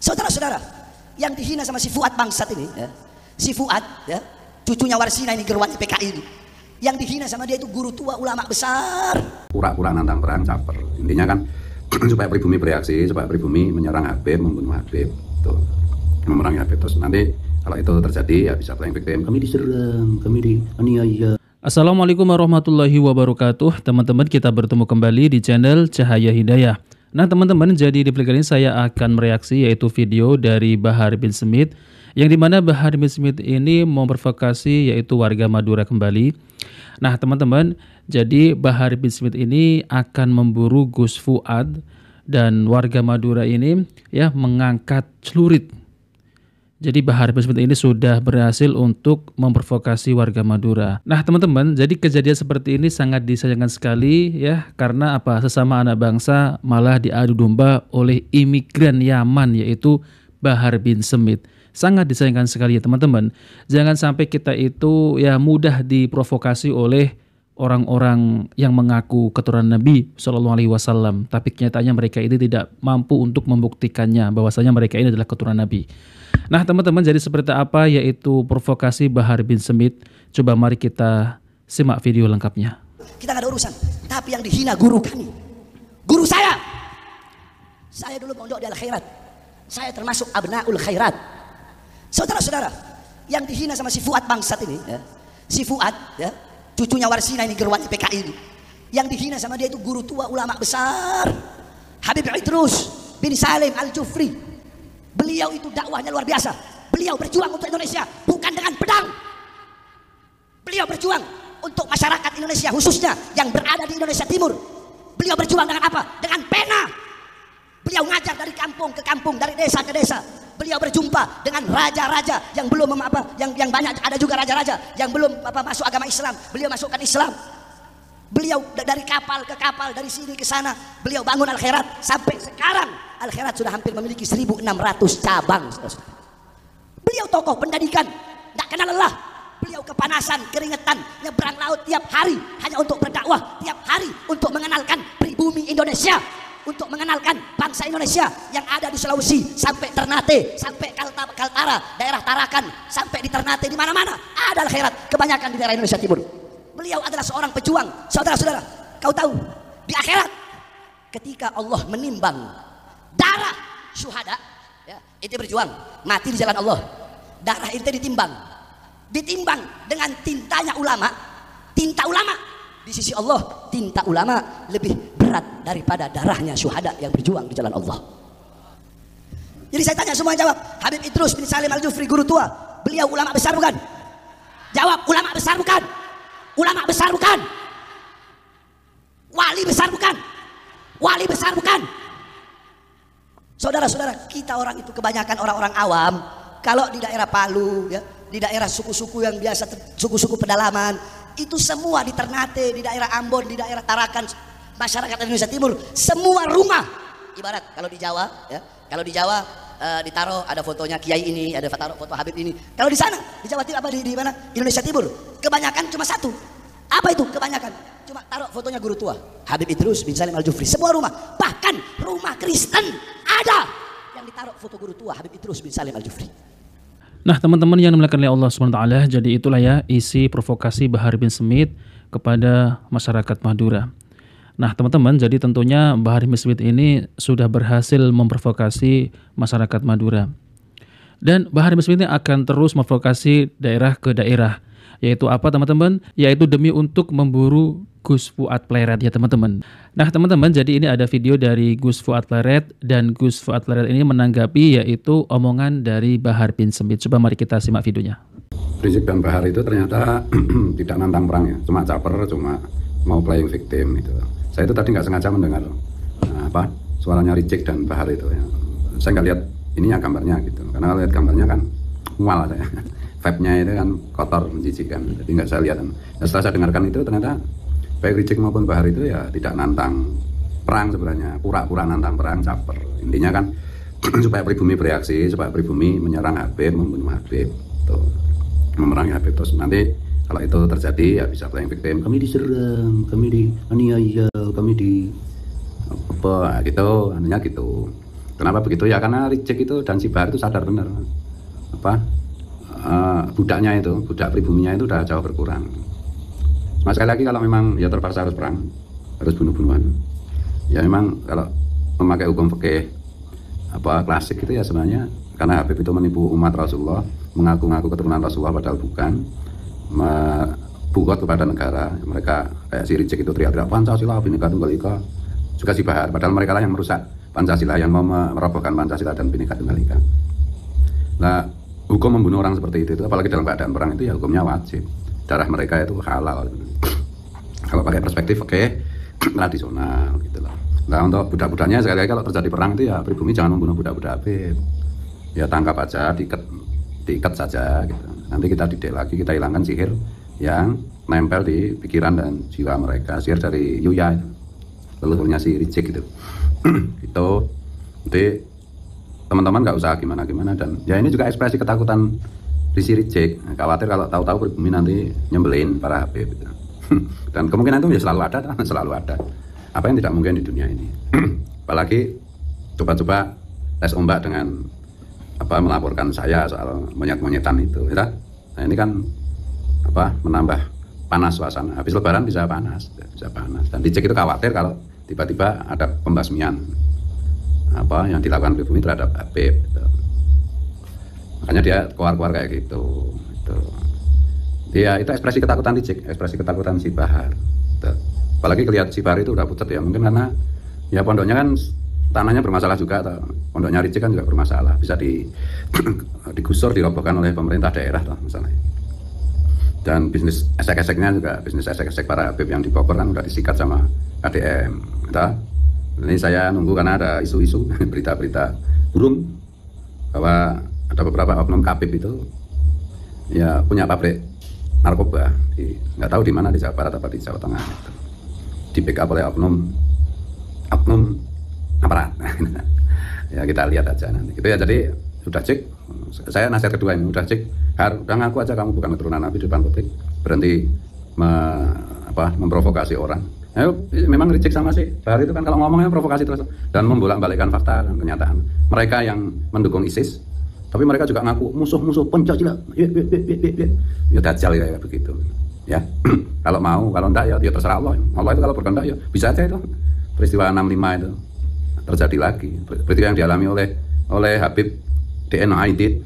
Saudara-saudara, yang dihina sama si Fuad bangsat ini, ya, si Fuad, ya, cucunya Warsina ini, gerwani PKI ini, yang dihina sama dia itu guru tua ulama besar. Pura-pura nantang perang, caper. Intinya kan supaya pribumi bereaksi, supaya pribumi menyerang Habib, membunuh Habib, tuh, memerangi Habib. Terus nanti kalau itu terjadi ya bisa playing victim. Kami diserang, kami dianiaya. Assalamualaikum warahmatullahi wabarakatuh. Teman-teman, kita bertemu kembali di channel Cahaya Hidayah. Nah teman-teman, jadi di video kali ini saya akan mereaksi yaitu video dari Bahar bin Smith, yang dimana Bahar bin Smith ini memprovokasi yaitu warga Madura kembali. Nah teman-teman, jadi Bahar bin Smith ini akan memburu Gus Fuad, dan warga Madura ini ya mengangkat celurit. Jadi Bahar bin Smith ini sudah berhasil untuk memprovokasi warga Madura. Nah teman-teman, jadi kejadian seperti ini sangat disayangkan sekali ya. Karena apa? Sesama anak bangsa malah diadu domba oleh imigran Yaman yaitu Bahar bin Smith. Sangat disayangkan sekali ya teman-teman. Jangan sampai kita itu ya mudah diprovokasi oleh orang-orang yang mengaku keturunan Nabi SAW. Tapi kenyataannya mereka ini tidak mampu untuk membuktikannya bahwasanya mereka ini adalah keturunan Nabi. Nah teman-teman, jadi seperti apa yaitu provokasi Bahar bin Smith? Coba mari kita simak video lengkapnya. Kita nggak ada urusan, tapi yang dihina guru kami, guru saya. Saya dulu mondok di Al-Khairat, saya termasuk abnaul khairat. Saudara-saudara, yang dihina sama si Fuad bangsat ini, ya, si Fuad, ya, cucunya Warsina ini, gerwani PKI ini, yang dihina sama dia itu guru tua ulama besar, Habib Idrus bin Salim Al-Jufri. Beliau itu dakwahnya luar biasa. Beliau berjuang untuk Indonesia bukan dengan pedang. Beliau berjuang untuk masyarakat Indonesia khususnya yang berada di Indonesia Timur. Beliau berjuang dengan apa? Dengan pena. Beliau ngajar dari kampung ke kampung, dari desa ke desa. Beliau berjumpa dengan raja-raja yang belum yang banyak, ada juga raja-raja yang belum masuk agama Islam. Beliau masukkan Islam. Beliau dari kapal ke kapal, dari sini ke sana, beliau bangun Al-Khairat. Sampai sekarang Al-Khairat sudah hampir memiliki 1.600 cabang. Beliau tokoh pendidikan, tidak kenal lelah. Beliau kepanasan, keringetan, nyebrang laut tiap hari hanya untuk berdakwah, tiap hari untuk mengenalkan pribumi Indonesia, untuk mengenalkan bangsa Indonesia yang ada di Sulawesi sampai Ternate, sampai Kaltara, daerah Tarakan, sampai di Ternate, di mana-mana ada Al-Khairat, kebanyakan di daerah Indonesia Timur. Beliau adalah seorang pejuang. Saudara-saudara, kau tahu di akhirat ketika Allah menimbang darah syuhada, ya, itu berjuang mati di jalan Allah, darah itu ditimbang dengan tintanya ulama. Tinta ulama di sisi Allah, tinta ulama lebih berat daripada darahnya syuhada yang berjuang di jalan Allah. Jadi saya tanya, semua jawab. Habib Idrus bin Salim Al-Jufri, guru tua, beliau ulama besar bukan? Jawab, ulama besar bukan? Ulama besar bukan? Wali besar bukan? Wali besar bukan? Saudara-saudara, kita orang itu kebanyakan orang-orang awam. Kalau di daerah Palu, ya, di daerah suku-suku yang biasa, suku-suku pedalaman, itu semua di Ternate, di daerah Ambon, di daerah Tarakan, masyarakat Indonesia Timur, semua rumah. Ibarat kalau di Jawa, ya, kalau di Jawa ditaruh ada fotonya Kiai ini, ada foto Habib ini. Kalau di sana di Jawa Timur, di mana? Indonesia Timur, kebanyakan cuma satu. Apa itu kebanyakan? Cuma taruh fotonya guru tua Habib Idrus bin Salim Al-Jufri. Semua rumah, bahkan rumah Kristen ada yang ditaruh foto guru tua Habib Idrus bin Salim Al-Jufri. Nah teman-teman yang dimuliakan oleh Allah SWT, jadi itulah ya isi provokasi Bahar bin Smith kepada masyarakat Madura. Nah teman-teman, jadi tentunya Bahar bin Smith ini sudah berhasil memprovokasi masyarakat Madura. Dan Bahar bin Smith ini akan terus memprovokasi daerah ke daerah. Yaitu apa teman-teman? Yaitu demi untuk memburu Gus Fuad Pleret ya teman-teman. Nah teman-teman, jadi ini ada video dari Gus Fuad Pleret, dan Gus Fuad Pleret ini menanggapi yaitu omongan dari Bahar bin Smith. Coba mari kita simak videonya. Rizik dan Bahar itu ternyata tidak nantang perang ya, cuma caper, cuma mau playing victim gitu. Saya itu tadi nggak sengaja mendengar suaranya Rizik dan Bahar itu ya. Saya nggak lihat ininya gambarnya gitu, karena kalau lihat gambarnya kan mual saya. Vibe-nya itu kan kotor, menjijikan, jadi nggak saya lihat. Nah, setelah saya dengarkan itu ternyata baik Rizik maupun Bahar itu ya tidak nantang perang sebenarnya, pura-pura nantang perang, caper. Intinya kan supaya pribumi bereaksi, supaya pribumi menyerang Habib, membunuh Habib, tuh, memerangi Habib. Terus nanti kalau itu terjadi ya bisa playing victim. Kami diserang, kami dianiaya, kami di apa gitu, anunya gitu. Kenapa begitu ya? Karena Rijek itu dan si Bahar itu sadar benar apa budaknya itu, budak pribuminya itu udah jauh berkurang. Mas sekali lagi kalau memang ya terpaksa harus perang, harus bunuh-bunuhan. Ya memang kalau memakai hukum fikih apa klasik itu ya sebenarnya karena Habib itu menipu umat Rasulullah, mengaku-ngaku keturunan Rasulullah padahal bukan, bugot kepada negara. Mereka kayak si Rijek itu teriak-teriak Pancasila, Bhinneka Tunggal Ika. Juga si Bahar, padahal mereka lah yang merusak Pancasila, yang mau merobohkan Pancasila dan Bhinneka Tunggal Ika. Nah, hukum membunuh orang seperti itu apalagi dalam keadaan perang itu ya hukumnya wajib. Darah mereka itu halal. Kalau pakai perspektif oke, tradisional gitu loh. Nah untuk budak-budaknya sekali lagi kalau terjadi perang itu ya pribumi jangan membunuh budak-budak Habib. Ya tangkap aja, diikat saja gitu. Nanti kita didik lagi, kita hilangkan sihir yang nempel di pikiran dan jiwa mereka. Sihir dari Yuya itu, leluhurnya si Rijek gitu. Itu nanti teman-teman nggak usah gimana-gimana, dan ya ini juga ekspresi ketakutan di si Rijek, khawatir kalau tahu-tahu pribumi nanti nyembelin para Habib gitu. Dan kemungkinan itu ya selalu ada apa yang tidak mungkin di dunia ini. Apalagi coba-coba tes ombak dengan apa melaporkan saya soal monyet-monyetan itu ya. Nah ini kan apa menambah panas suasana, habis lebaran bisa panas. Dan Rijek itu khawatir kalau tiba-tiba ada pembasmian apa yang dilakukan pribumi terhadap Habib gitu. Makanya dia keluar-keluar kayak gitu. Ya itu ekspresi ketakutan Rijek, ekspresi ketakutan si Bahar gitu. Apalagi kelihatan si Bahar itu udah pucat ya, mungkin karena ya pondoknya kan tanahnya bermasalah juga, pondoknya Rijek kan juga bermasalah, bisa digusur, dirobohkan oleh pemerintah daerah misalnya. Dan bisnis esek-eseknya juga, bisnis esek-esek para Habib yang di Bogor kan udah disikat sama KDM gitu. Ini saya nunggu karena ada isu-isu berita-berita burung bahwa ada beberapa oknum Habib itu ya punya pabrik narkoba nggak tahu di mana, di Jawa Barat atau di Jawa Tengah gitu. Di backup oleh oknum aparat. Ya kita lihat aja nanti gitu ya. Jadi udah cek, saya nasihat kedua ini udah cek, udah ngaku aja kamu bukan keturunan Nabi di depan publik, berhenti memprovokasi orang. Memang Rijek sama sih Bahar itu kan kalau ngomongnya provokasi terus dan membolak-balikkan fakta dan kenyataan. Mereka yang mendukung ISIS, tapi mereka juga ngaku musuh-musuh Pancasila. Ya dajjal ya begitu. Ya. Kalau mau, kalau enggak ya terserah Allah. Allah itu kalau berkehendak ya bisa aja itu. Peristiwa 65 itu terjadi lagi. Peristiwa yang dialami oleh Habib DN Aidid,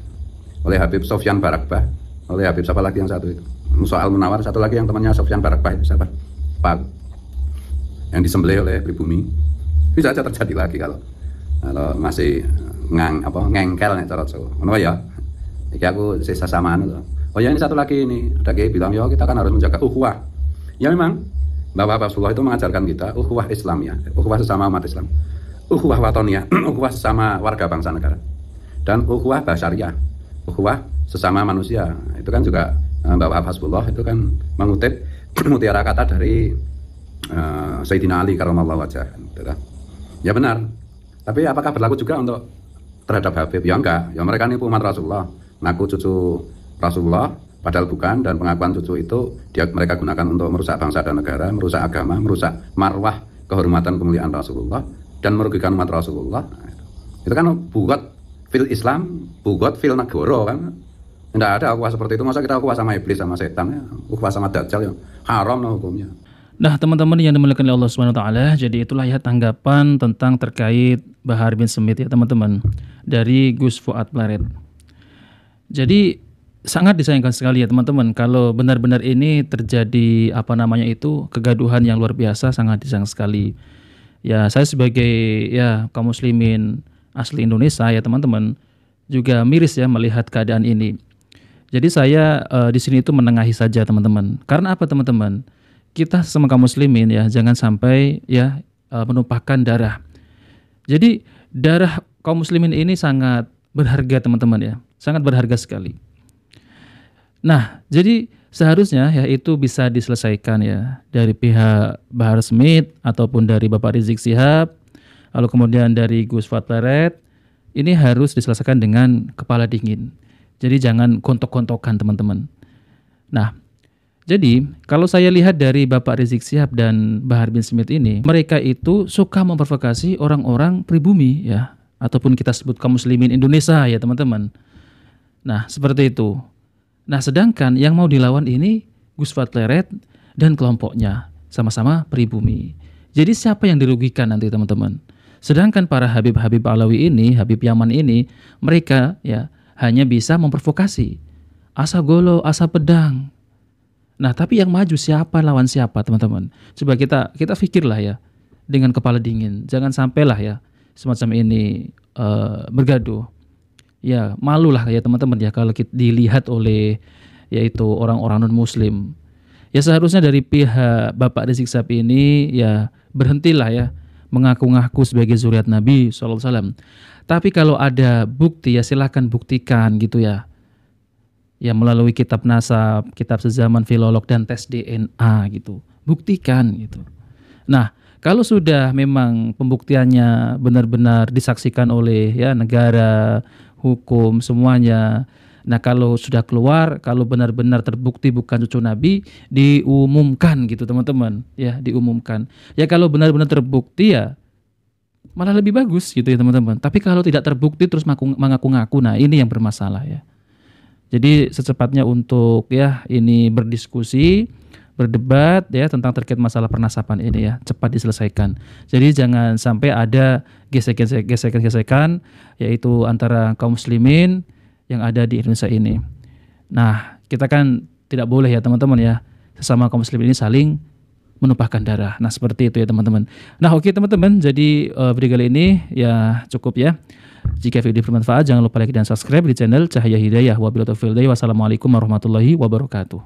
oleh Habib Sofyan Barakbah, oleh Habib siapa lagi yang satu itu? Musa Al-Munawar, satu lagi yang temannya Sofyan Barakbah itu siapa? Pak yang disembelih oleh pribumi. Bisa aja terjadi lagi kalau masih ngengkel nih cara Jawa. Menurut ya, iki aku sisa samaan loh. Oh ya ini satu lagi ini, ada kiai bilang ya kita kan harus menjaga ukhuwah. Ya memang bahwa Rasulullah itu mengajarkan kita ukhuwah Islamiyah, ukhuwah sesama umat Islam, ukhuwah watoniyah, ukhuwah sesama warga bangsa negara, dan ukhuwah basyariyah, ukhuwah sesama manusia. Itu kan juga bahwa Rasulullah itu kan mengutip mutiara kata dari Sayyidina Ali karramallahu wajhah. Ya benar. Tapi apakah berlaku juga untuk terhadap Habib? Ya enggak. Ya mereka nipu umat Rasulullah, ngaku cucu Rasulullah padahal bukan, dan pengakuan cucu itu mereka gunakan untuk merusak bangsa dan negara, merusak agama, merusak marwah kehormatan kemuliaan Rasulullah dan merugikan umat Rasulullah. Itu kan bugot fil Islam, bugot fil nagoro kan. Tidak ada ukhuwah seperti itu. Masa kita ukhuwah sama iblis, sama setan ya, ukhuwah sama dajjal ya haram no hukumnya. Nah teman-teman yang dimuliakan oleh Allah Subhanahu Wa Taala, jadi itulah ya tanggapan tentang terkait Bahar bin Smith ya teman-teman dari Gus Fuad Pleret. Jadi sangat disayangkan sekali ya teman-teman kalau benar-benar ini terjadi kegaduhan yang luar biasa, sangat disayangkan sekali. Ya saya sebagai ya kaum muslimin asli Indonesia ya teman-teman juga miris ya melihat keadaan ini. Jadi saya di sini itu menengahi saja teman-teman. Karena apa teman-teman? Kita sama kaum muslimin ya jangan sampai ya menumpahkan darah. Jadi darah kaum muslimin ini sangat berharga teman-teman ya, sangat berharga sekali. Nah, jadi seharusnya ya itu bisa diselesaikan ya dari pihak Bahar Smith ataupun dari Bapak Rizik Syihab, lalu kemudian dari Gus Fuad Pleret, ini harus diselesaikan dengan kepala dingin. Jadi jangan kontok-kontokan teman-teman. Nah, jadi kalau saya lihat dari Bapak Rizik Syihab dan Bahar bin Smith ini, mereka itu suka memprovokasi orang-orang pribumi ya, ataupun kita sebut kaum muslimin Indonesia ya teman-teman. Nah seperti itu. Nah sedangkan yang mau dilawan ini Gus Vatleret dan kelompoknya sama-sama pribumi. Jadi siapa yang dirugikan nanti teman-teman? Sedangkan para Habib-Habib Alawi ini, Habib Yaman ini, mereka ya hanya bisa memprovokasi. Asa golo, asa pedang. Nah, tapi yang maju siapa, lawan siapa, teman-teman? Coba kita pikirlah ya dengan kepala dingin. Jangan sampailah ya semacam ini bergaduh. Ya, malulah ya teman-teman ya kalau kita dilihat oleh yaitu orang-orang non-muslim. Ya seharusnya dari pihak Bapak Rizik Syihab ini ya berhentilah ya mengaku-ngaku sebagai zuriat Nabi SAW. Tapi kalau ada bukti ya silakan buktikan gitu ya. Ya melalui kitab nasab, kitab sezaman filolog dan tes DNA gitu. Buktikan gitu. Nah, kalau sudah memang pembuktiannya benar-benar disaksikan oleh ya negara, hukum semuanya. Nah, kalau sudah keluar, kalau benar-benar terbukti bukan cucu Nabi, diumumkan gitu teman-teman, ya diumumkan. Ya kalau benar-benar terbukti ya malah lebih bagus gitu ya teman-teman. Tapi kalau tidak terbukti terus mengaku-ngaku, nah ini yang bermasalah ya. Jadi secepatnya untuk ya ini berdiskusi, berdebat ya tentang terkait masalah pernasaban ini ya cepat diselesaikan. Jadi jangan sampai ada gesekan-gesekan yaitu antara kaum muslimin yang ada di Indonesia ini. Nah, kita kan tidak boleh ya teman-teman ya sesama kaum muslimin ini saling menumpahkan darah. Nah, seperti itu ya teman-teman. Nah, oke teman-teman, jadi video kali ini ya cukup ya. Jika video bermanfaat jangan lupa like dan subscribe di channel Cahaya Hidayah. Wabillahi taufiq wal hidayah. Wassalamualaikum warahmatullahi wabarakatuh.